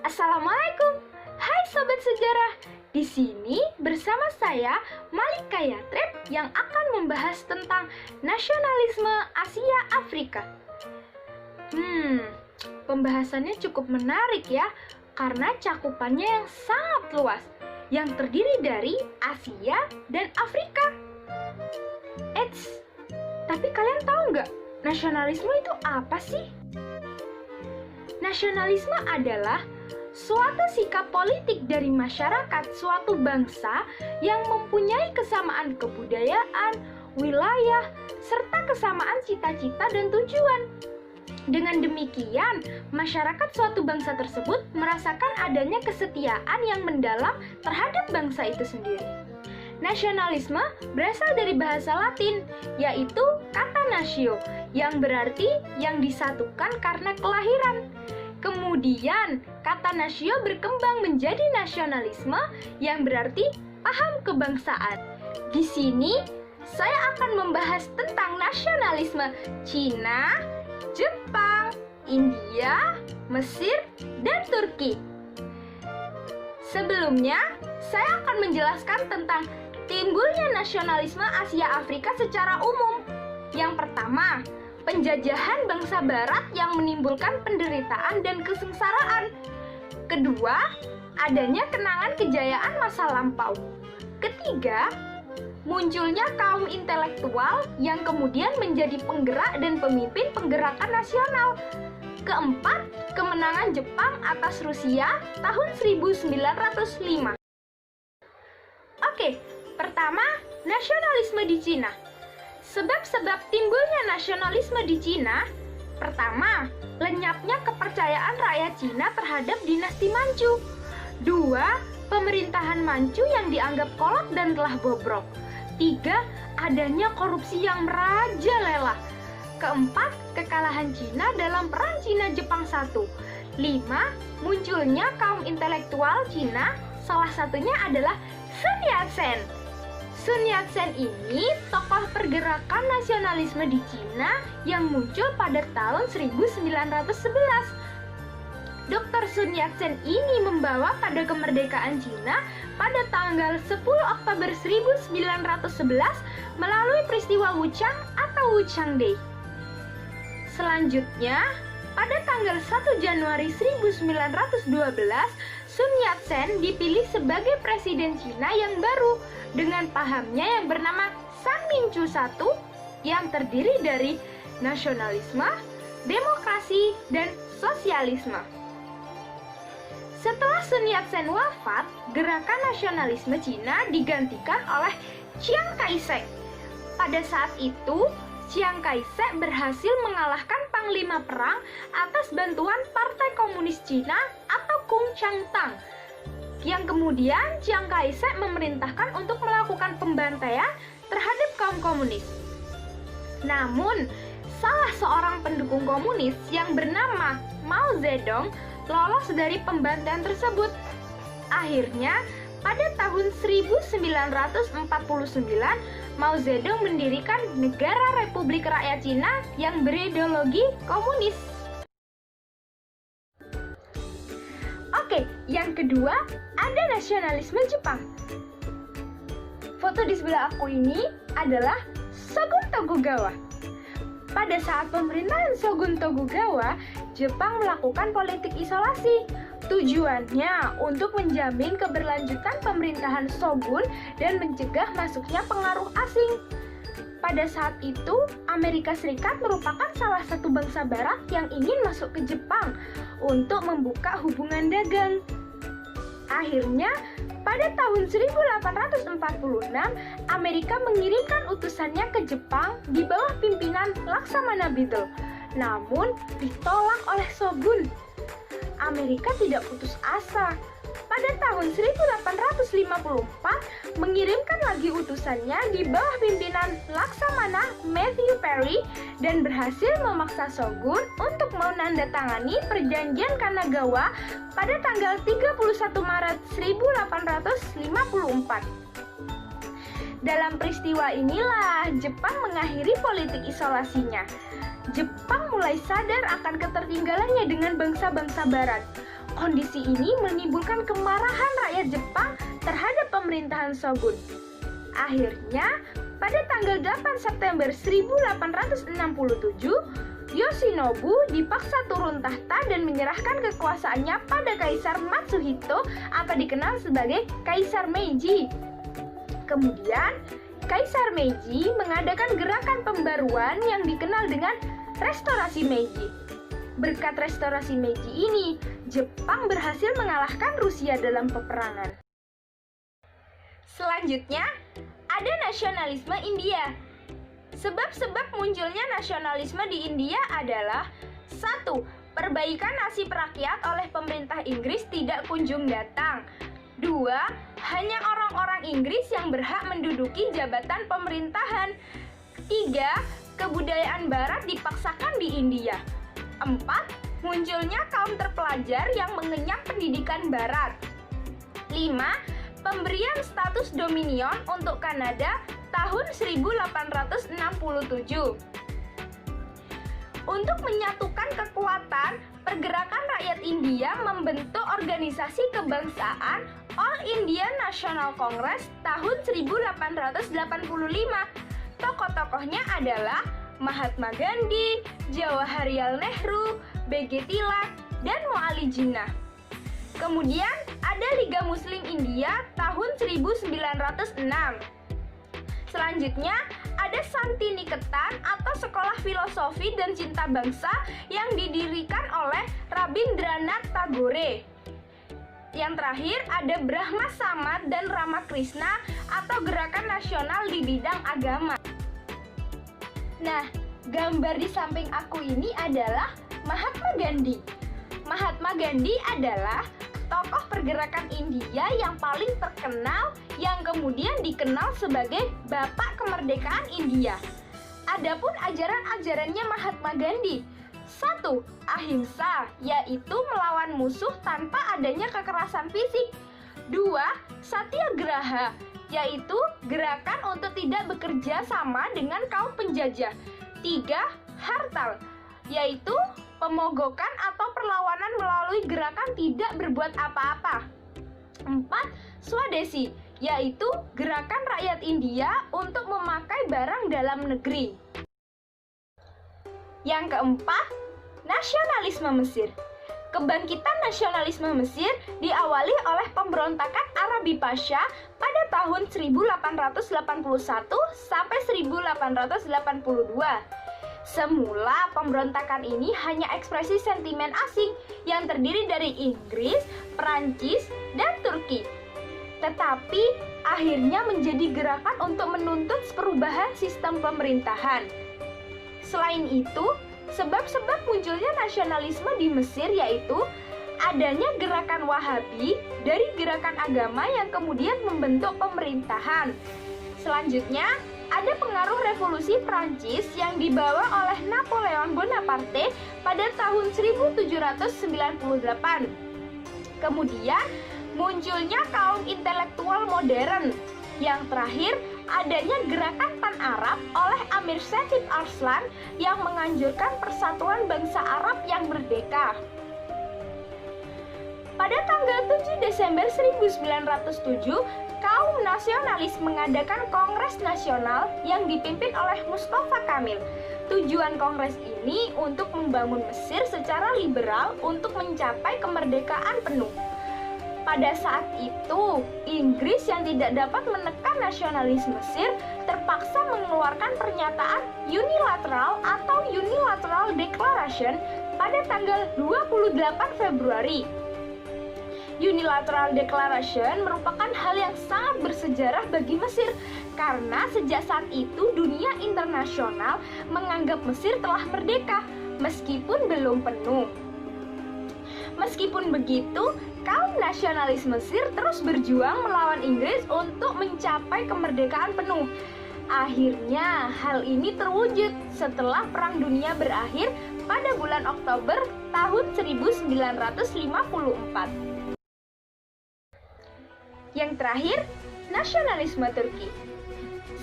Assalamualaikum, hai sobat sejarah. Di sini bersama saya Malika Yatrib yang akan membahas tentang nasionalisme Asia Afrika. Pembahasannya cukup menarik ya, karena cakupannya yang sangat luas, yang terdiri dari Asia dan Afrika. Eits, tapi kalian tahu nggak, nasionalisme itu apa sih? Nasionalisme adalah suatu sikap politik dari masyarakat suatu bangsa yang mempunyai kesamaan kebudayaan, wilayah, serta kesamaan cita-cita dan tujuan. Dengan demikian, masyarakat suatu bangsa tersebut merasakan adanya kesetiaan yang mendalam terhadap bangsa itu sendiri. Nasionalisme berasal dari bahasa Latin, yaitu kata natio, yang berarti yang disatukan karena kelahiran. Kemudian, kata natio berkembang menjadi nasionalisme yang berarti paham kebangsaan. Di sini, saya akan membahas tentang nasionalisme Cina, Jepang, India, Mesir, dan Turki. Sebelumnya, saya akan menjelaskan tentang timbulnya nasionalisme Asia Afrika secara umum. Yang pertama, penjajahan bangsa barat yang menimbulkan penderitaan dan kesengsaraan. Kedua, adanya kenangan kejayaan masa lampau. Ketiga, munculnya kaum intelektual yang kemudian menjadi penggerak dan pemimpin penggerakan nasional. Keempat, kemenangan Jepang atas Rusia tahun 1905. Oke, pertama, nasionalisme di Cina. Sebab-sebab timbulnya nasionalisme di Cina, pertama, lenyapnya kepercayaan rakyat Cina terhadap dinasti Manchu. Dua, pemerintahan Manchu yang dianggap kolot dan telah bobrok. Tiga, adanya korupsi yang merajalela. Keempat, kekalahan Cina dalam Perang Cina-Jepang I. 5. Munculnya kaum intelektual Cina, salah satunya adalah Sun Yat-sen. Sun Yat-sen ini tokoh pergerakan nasionalisme di Cina yang muncul pada tahun 1911. Dr. Sun Yat-sen ini membawa pada kemerdekaan Cina pada tanggal 10 Oktober 1911 melalui peristiwa Wuchang atau Wuchang Day. Selanjutnya, pada tanggal 1 Januari 1912, Sun Yat-sen dipilih sebagai presiden Cina yang baru dengan pahamnya yang bernama Sanminchu I yang terdiri dari nasionalisme, demokrasi, dan sosialisme. Setelah Sun Yat-sen wafat, gerakan nasionalisme Cina digantikan oleh Chiang Kai-shek. Pada saat itu, Chiang Kai-shek berhasil mengalahkan panglima perang atas bantuan Partai Komunis Cina atau Kuomintang, yang kemudian Chiang Kai-shek memerintahkan untuk melakukan pembantaian terhadap kaum komunis. Namun, salah seorang pendukung komunis yang bernama Mao Zedong lolos dari pembantaian tersebut. Akhirnya, pada tahun 1949, Mao Zedong mendirikan Negara Republik Rakyat Cina yang berideologi komunis. Oke, yang kedua, ada nasionalisme Jepang. Foto di sebelah aku ini adalah Shogun Tokugawa. Pada saat pemerintahan Shogun Tokugawa, Jepang melakukan politik isolasi. Tujuannya untuk menjamin keberlanjutan pemerintahan shogun dan mencegah masuknya pengaruh asing. Pada saat itu, Amerika Serikat merupakan salah satu bangsa barat yang ingin masuk ke Jepang untuk membuka hubungan dagang. Akhirnya, pada tahun 1846, Amerika mengirimkan utusannya ke Jepang di bawah pimpinan Laksamana Beadle. Namun, ditolak oleh shogun. Amerika tidak putus asa. Pada tahun 1854, mengirimkan lagi utusannya di bawah pimpinan Laksamana Matthew Perry dan berhasil memaksa shogun untuk menandatangani perjanjian Kanagawa pada tanggal 31 Maret 1854. Dalam peristiwa inilah Jepang mengakhiri politik isolasinya. Jepang mulai sadar akan ketertinggalannya dengan bangsa-bangsa barat. Kondisi ini menimbulkan kemarahan rakyat Jepang terhadap pemerintahan Shogun. Akhirnya, pada tanggal 8 September 1867, Yoshinobu dipaksa turun tahta dan menyerahkan kekuasaannya pada Kaisar Matsuhito atau dikenal sebagai Kaisar Meiji. Kemudian, Kaisar Meiji mengadakan gerakan pembaruan yang dikenal dengan Restorasi Meiji. Berkat Restorasi Meiji ini, Jepang berhasil mengalahkan Rusia dalam peperangan. Selanjutnya, ada nasionalisme India. Sebab-sebab munculnya nasionalisme di India adalah 1. Perbaikan nasib rakyat oleh pemerintah Inggris tidak kunjung datang. 2. Hanya orang-orang Inggris yang berhak menduduki jabatan pemerintahan. 3. Kebudayaan barat dipaksakan di India. 4. Munculnya kaum terpelajar yang mengenyam pendidikan barat. 5. Pemberian status dominion untuk Kanada tahun 1867. Untuk menyatukan kekuatan, pergerakan rakyat India membentuk organisasi kebangsaan All India National Congress tahun 1885. Tokoh-tokohnya adalah Mahatma Gandhi, Jawaharlal Nehru, B.J. Tilak, dan Muali Jinnah. Kemudian ada Liga Muslim India tahun 1906. Selanjutnya ada Santiniketan atau Sekolah Filosofi dan Cinta Bangsa yang didirikan oleh Rabindranath Tagore. Yang terakhir ada Brahma Samad dan Ramakrishna atau Gerakan Nasional di bidang agama. Nah, gambar di samping aku ini adalah Mahatma Gandhi. Mahatma Gandhi adalah tokoh pergerakan India yang paling terkenal yang kemudian dikenal sebagai Bapak Kemerdekaan India. Adapun ajaran-ajarannya Mahatma Gandhi, 1. Ahimsa, yaitu melawan musuh tanpa adanya kekerasan fisik. 2. Satyagraha, yaitu gerakan untuk tidak bekerja sama dengan kaum penjajah. 3. Hartal, yaitu pemogokan atau perlawanan melalui gerakan tidak berbuat apa-apa. 4. Swadesi, yaitu gerakan rakyat India untuk memakai barang dalam negeri. Yang keempat, nasionalisme Mesir. Kebangkitan nasionalisme Mesir diawali oleh pemberontakan Arabi Pasha pada tahun 1881 sampai 1882. Semula pemberontakan ini hanya ekspresi sentimen asing yang terdiri dari Inggris, Perancis, dan Turki. Tetapi akhirnya menjadi gerakan untuk menuntut perubahan sistem pemerintahan. Selain itu, sebab-sebab munculnya nasionalisme di Mesir yaitu adanya gerakan Wahabi dari gerakan agama yang kemudian membentuk pemerintahan. Selanjutnya, ada pengaruh revolusi Prancis yang dibawa oleh Napoleon Bonaparte pada tahun 1798. Kemudian, munculnya kaum intelektual modern. Yang terakhir, adanya gerakan Pan-Arab oleh Amir Sahib Arslan yang menganjurkan persatuan bangsa Arab yang merdeka. Pada tanggal 7 Desember 1907, kaum nasionalis mengadakan Kongres Nasional yang dipimpin oleh Mustafa Kamil. Tujuan kongres ini untuk membangun Mesir secara liberal untuk mencapai kemerdekaan penuh. Pada saat itu, Inggris yang tidak dapat menekan nasionalis Mesir terpaksa mengeluarkan pernyataan unilateral atau Unilateral Declaration pada tanggal 28 Februari. Unilateral Declaration merupakan hal yang sangat bersejarah bagi Mesir karena sejak saat itu dunia internasional menganggap Mesir telah merdeka meskipun belum penuh. Meskipun begitu, kaum nasionalis Mesir terus berjuang melawan Inggris untuk mencapai kemerdekaan penuh. Akhirnya, hal ini terwujud setelah Perang Dunia berakhir pada bulan Oktober tahun 1954. Yang terakhir, nasionalisme Turki.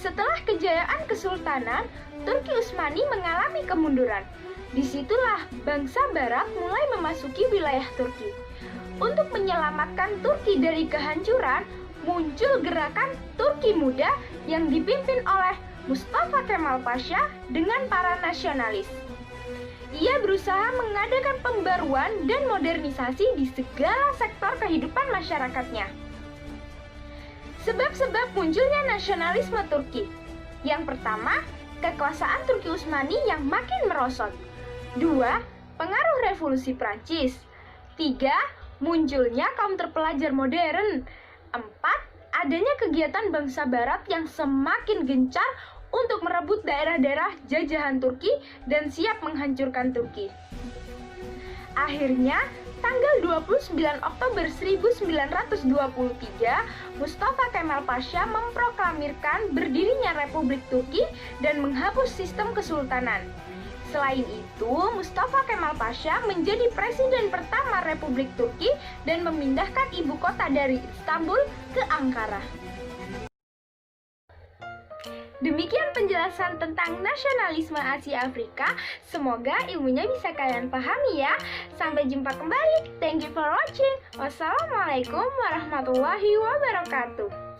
Setelah kejayaan Kesultanan, Turki Utsmani mengalami kemunduran. Disitulah bangsa Barat mulai memasuki wilayah Turki. untuk menyelamatkan Turki dari kehancuran, muncul gerakan Turki Muda yang dipimpin oleh Mustafa Kemal Pasha dengan para nasionalis. Ia berusaha mengadakan pembaruan dan modernisasi di segala sektor kehidupan masyarakatnya. Sebab-sebab munculnya nasionalisme Turki. Yang pertama, kekuasaan Turki Utsmani yang makin merosot. 2. Pengaruh revolusi Prancis. 3. Munculnya kaum terpelajar modern. 4. Adanya kegiatan bangsa barat yang semakin gencar untuk merebut daerah-daerah jajahan Turki dan siap menghancurkan Turki. Akhirnya, tanggal 29 Oktober 1923, Mustafa Kemal Pasha memproklamirkan berdirinya Republik Turki dan menghapus sistem kesultanan. Selain itu, Mustafa Kemal Pasha menjadi presiden pertama Republik Turki dan memindahkan ibu kota dari Istanbul ke Ankara. Demikian penjelasan tentang nasionalisme Asia Afrika. Semoga ilmunya bisa kalian pahami ya. Sampai jumpa kembali. Thank you for watching. Wassalamualaikum warahmatullahi wabarakatuh.